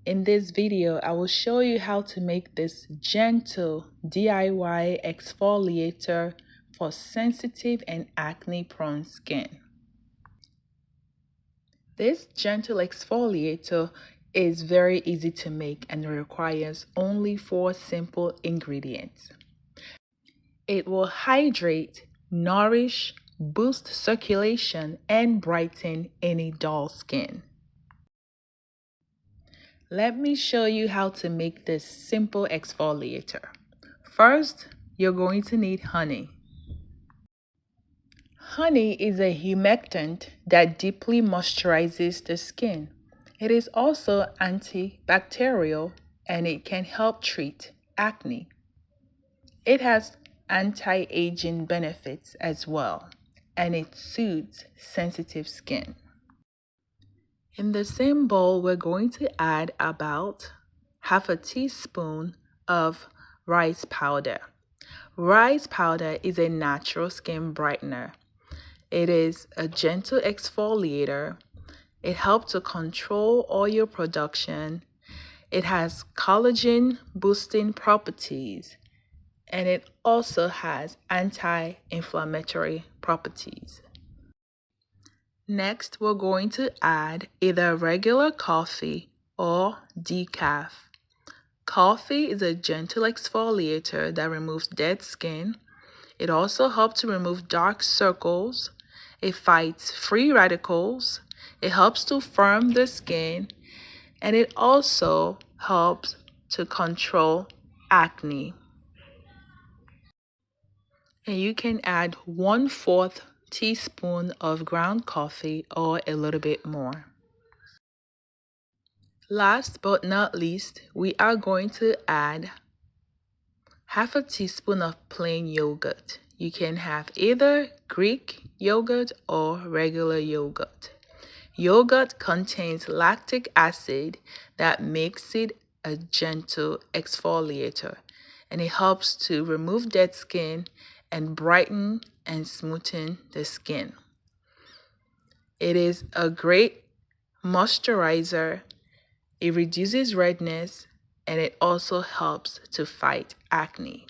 In this video, I will show you how to make this gentle DIY exfoliator for sensitive and acne-prone skin. This gentle exfoliator is very easy to make and requires only 4 simple ingredients. It will hydrate, nourish, boost circulation, and brighten any dull skin. Let me show you how to make this simple exfoliator. First, you're going to need honey. Honey is a humectant that deeply moisturizes the skin. It is also antibacterial and it can help treat acne. It has anti-aging benefits as well, and it soothes sensitive skin. In the same bowl, we're going to add about half a teaspoon of rice powder. Rice powder is a natural skin brightener. It is a gentle exfoliator. It helps to control oil production. It has collagen boosting properties, and it also has anti-inflammatory properties. Next, we're going to add either regular coffee or decaf. Coffee is a gentle exfoliator that removes dead skin. It also helps to remove dark circles. It fights free radicals. It helps to firm the skin. And it also helps to control acne. And you can add 1/4 teaspoon of ground coffee or a little bit more. Last but not least, we are going to add half a teaspoon of plain yogurt. You can have either Greek yogurt or regular yogurt. Yogurt contains lactic acid that makes it a gentle exfoliator, and it helps to remove dead skin and brighten and smoothen the skin. It is a great moisturizer. It reduces redness, and it also helps to fight acne.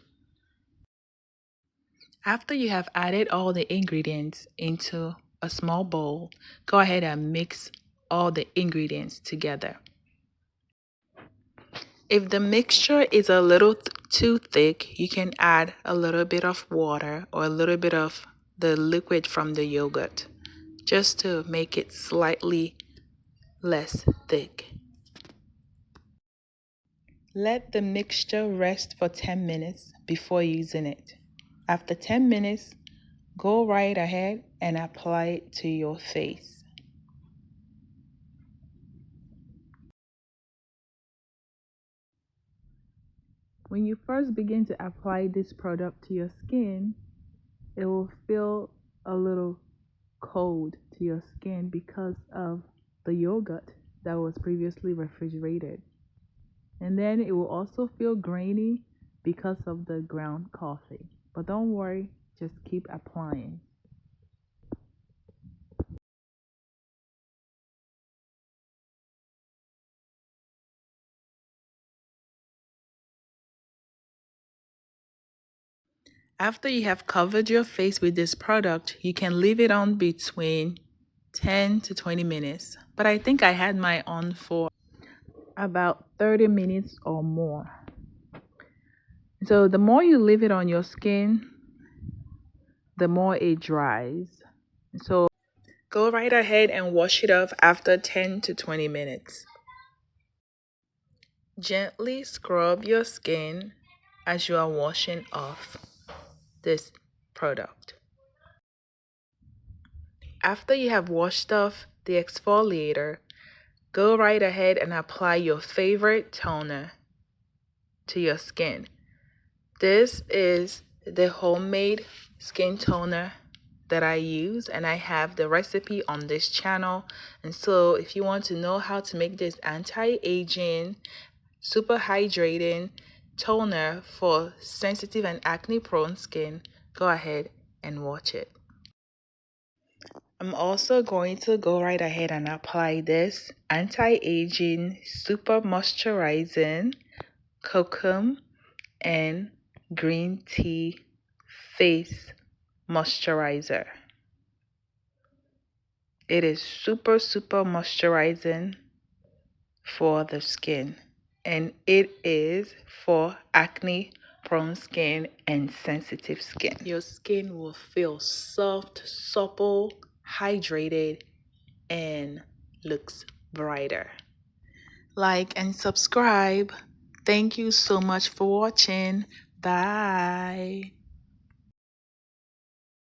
After you have added all the ingredients into a small bowl, go ahead and mix all the ingredients together. If the mixture is a little too thick, you can add a little bit of water or a little bit of the liquid from the yogurt, just to make it slightly less thick. Let the mixture rest for 10 minutes before using it. After 10 minutes, go right ahead and apply it to your face. When you first begin to apply this product to your skin, it will feel a little cold to your skin because of the yogurt that was previously refrigerated. And then it will also feel grainy because of the ground coffee. But don't worry, just keep applying. After you have covered your face with this product, you can leave it on between 10 to 20 minutes. But I think I had mine on for about 30 minutes or more. So the more you leave it on your skin, the more it dries. So go right ahead and wash it off after 10 to 20 minutes. Gently scrub your skin as you are washing off this product. After you have washed off the exfoliator, go right ahead and apply your favorite toner to your skin. This is the homemade skin toner that I use, and I have the recipe on this channel. And so if you want to know how to make this anti-aging, super hydrating toner for sensitive and acne prone skin, go ahead and watch it. I'm also going to go right ahead and apply this anti-aging, super moisturizing cocoa and green tea face moisturizer. It is super moisturizing for the skin, and it is for acne prone skin and sensitive skin. Your skin will feel soft, supple, hydrated, and looks brighter. Like and subscribe. Thank you so much for watching. Bye.